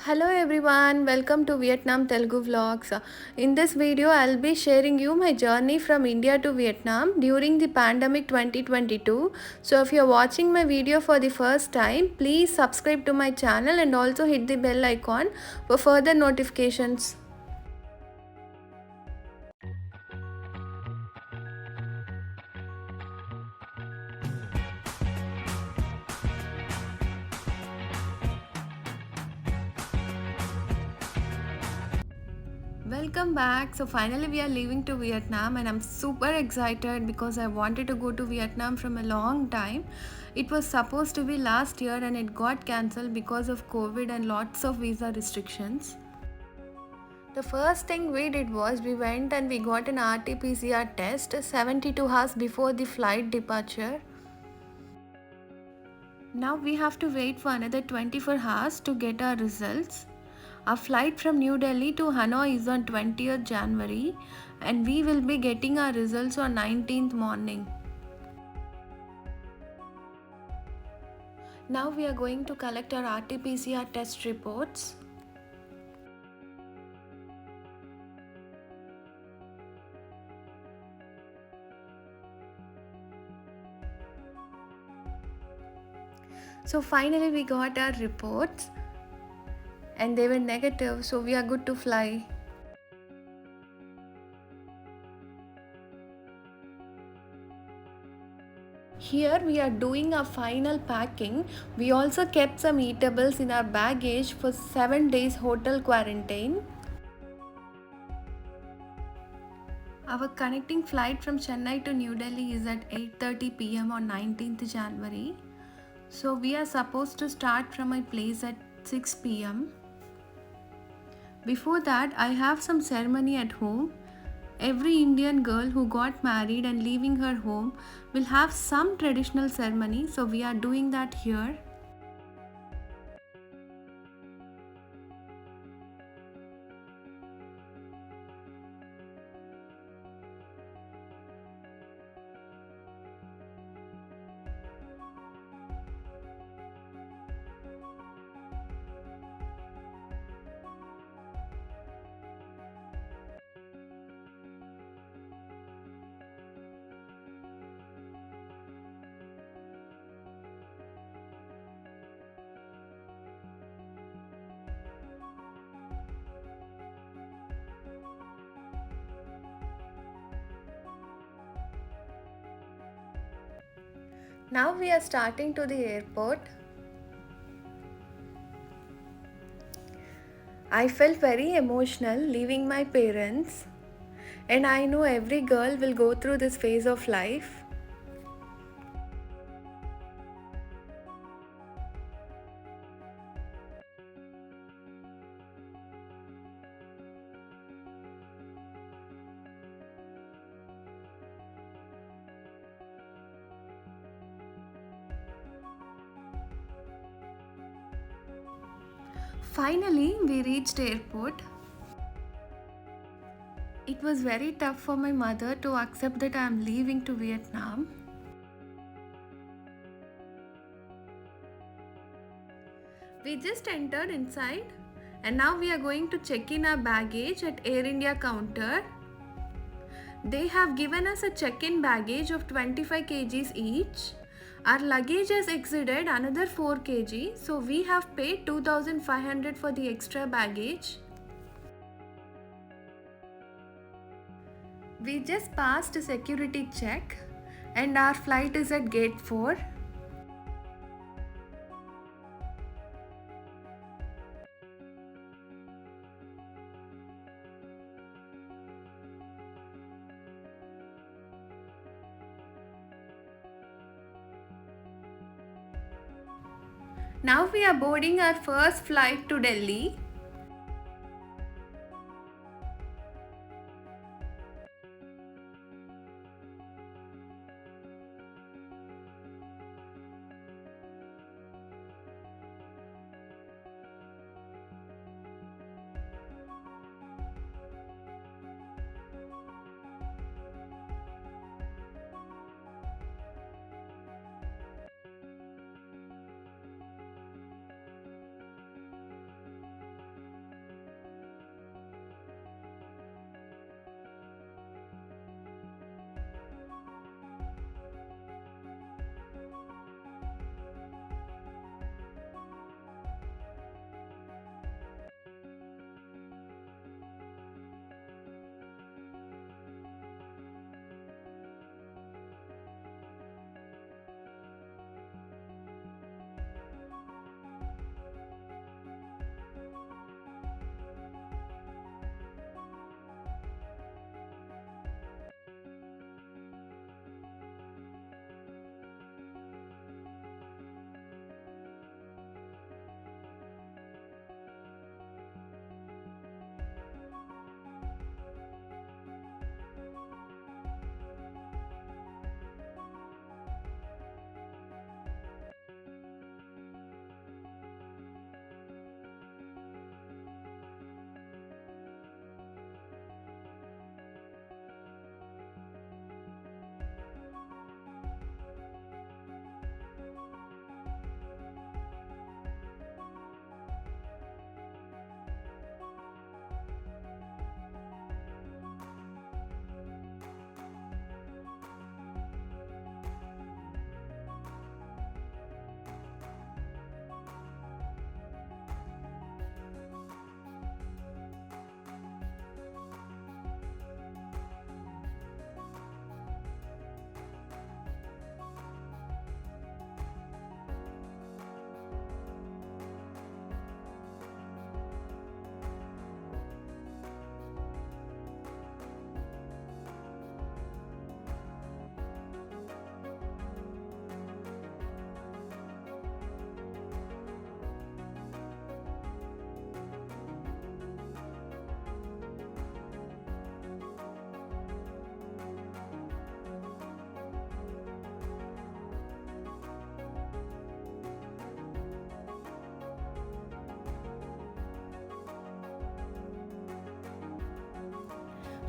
Hello everyone, welcome to Vietnam Telugu vlogs. In this video, I'll be sharing you my journey from India to Vietnam during the pandemic 2022. So if you're watching my video for the first time, please subscribe to my channel and also hit the bell icon for further notifications. Welcome back. So finally we are leaving to Vietnam and I'm super excited because I wanted to go to Vietnam from a long time. It was supposed to be last year and it got cancelled because of COVID and lots of visa restrictions. The first thing we did was we went and we got an RT-PCR test 72 hours before the flight departure. Now we have to wait for another 24 hours to get our results. Our flight from New Delhi to Hanoi is on 20th January and we will be getting our results on 19th morning. Now we are going to collect our RT-PCR test reports. So finally we got our reports and they were negative, so we are good to fly. Here we are doing our final packing. We also kept some eatables in our baggage for 7 days hotel quarantine. Our connecting flight from Chennai to New Delhi is at 8:30 p.m. on 19th January. So we are supposed to start from my place at 6 p.m. Before that, I have some ceremony at home. Every Indian girl who got married and leaving her home will have some traditional ceremony, so we are doing that here. Now we are starting to the airport. I felt very emotional leaving my parents, and I know every girl will go through this phase of life. Finally, we reached airport. It was very tough for my mother to accept that I am leaving to Vietnam. We just entered inside and now we are going to check in our baggage at Air India counter. They have given us a check-in baggage of 25 kgs each. Our luggage has exceeded another 4 kg, so we have paid 2500 for the extra baggage. We just passed a security check and our flight is at gate 4. Now we are boarding our first flight to Delhi.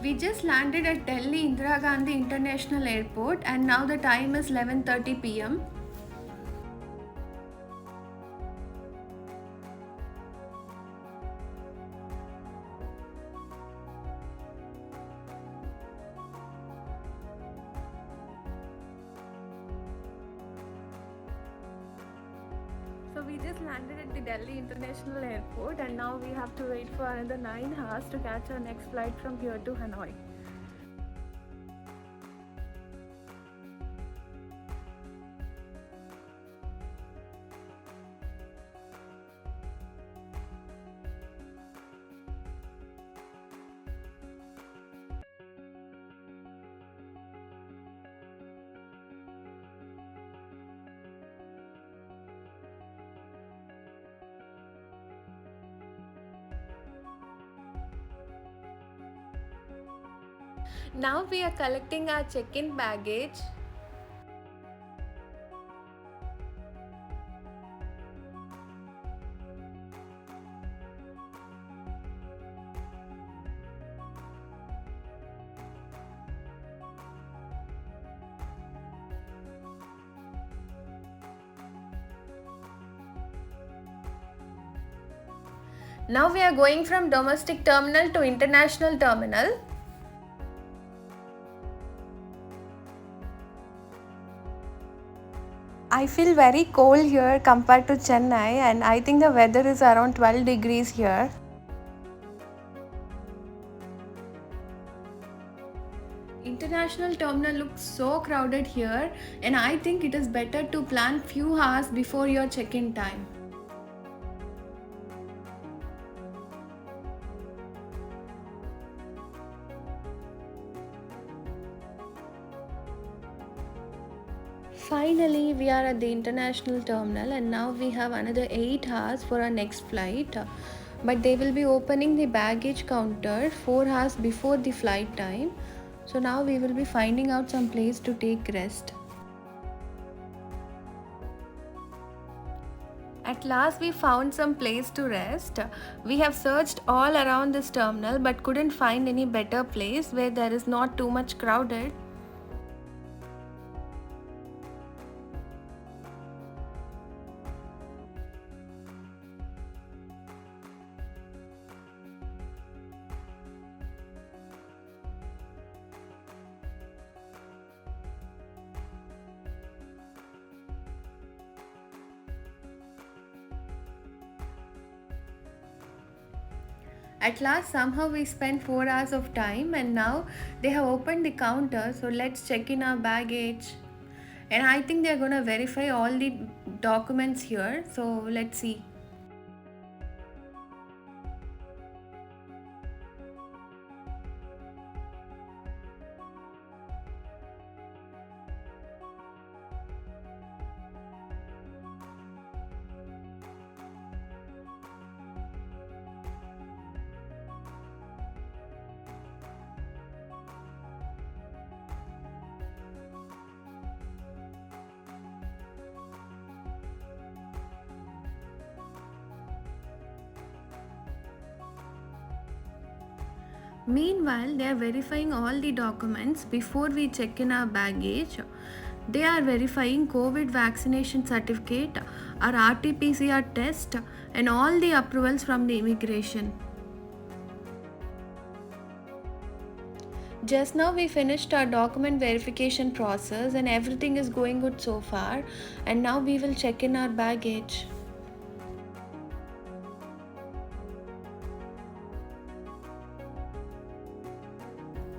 We just landed at Delhi Indira Gandhi International Airport and now the time is 11:30 p.m. So we just landed at the Delhi International Airport and now we have to wait for another 9 hours to catch our next flight from here to Hanoi. Now we are collecting our check-in baggage. Now we are going from domestic terminal to international terminal. I feel very cold here compared to Chennai, and I think the weather is around 12 degrees here. International terminal looks so crowded here, and I think it is better to plan few hours before your check-in time. Finally, we are at the international terminal and now we have another 8 hours for our next flight. But they will be opening the baggage counter 4 hours before the flight time. So now we will be finding out some place to take rest. At last we found some place to rest. We have searched all around this terminal but couldn't find any better place where there is not too much crowded. At last somehow we spent 4 hours of time and now they have opened the counter, so let's check in our baggage. And I think they're gonna verify all the documents here, so let's see. Meanwhile, they are verifying all the documents before we check in our baggage. They are verifying COVID vaccination certificate, our RT-PCR test, and all the approvals from the immigration. Just now we finished our document verification process and everything is going good so far. And now we will check in our baggage.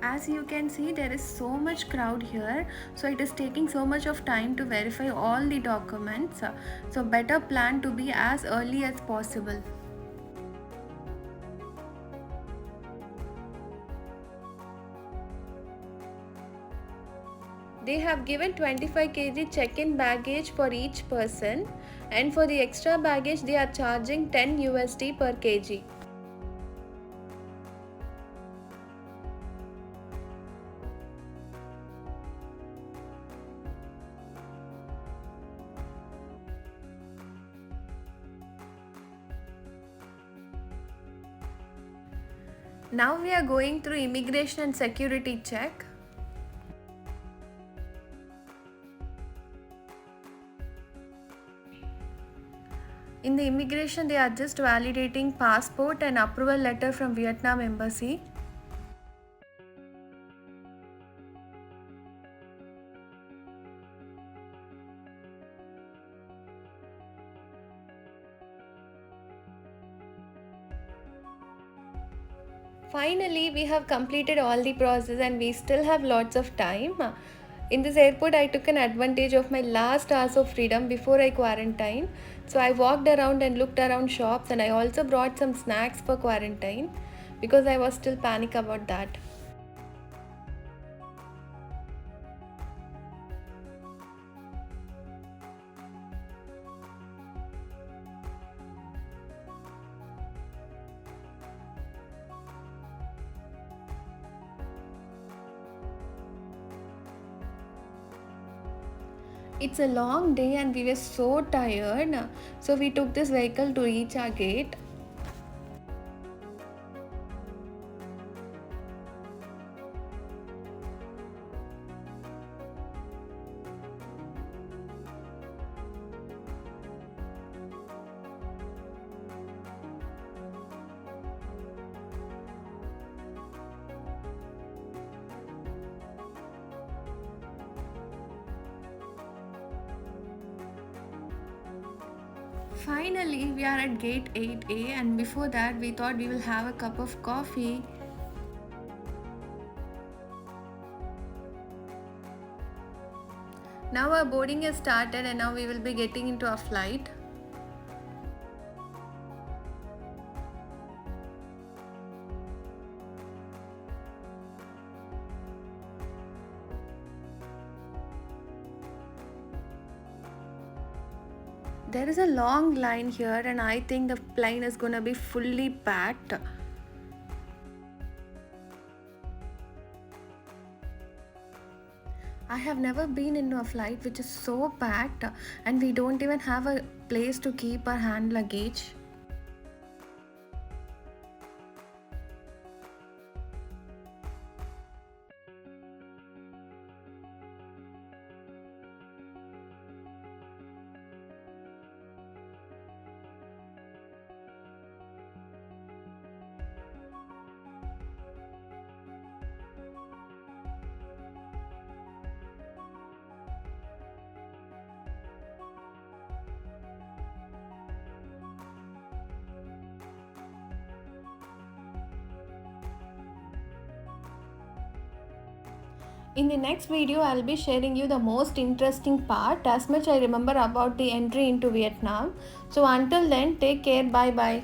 As you can see, there is so much crowd here, so it is taking so much of time to verify all the documents, so better plan to be as early as possible. They have given 25 kg check-in baggage for each person, and for the extra baggage they are charging 10 USD per kg. Now we are going through immigration and security check. In the immigration, they are just validating passport and approval letter from Vietnam embassy. Finally, we have completed all the process and we still have lots of time. In this airport, I took an advantage of my last hours of freedom before I quarantine. So I walked around and looked around shops, and I also brought some snacks for quarantine because I was still panic about that. It's a long day and we were so tired. So we took this vehicle to reach our gate. Finally, we are at gate 8A, and before that, we thought we will have a cup of coffee. Now our boarding has started, and now we will be getting into our flight. There is a long line here, and I think the plane is gonna be fully packed. I have never been into a flight which is so packed, and we don't even have a place to keep our hand luggage. In the next video, I'll be sharing you the most interesting part as much I remember about the entry into Vietnam. So until then, take care. Bye bye.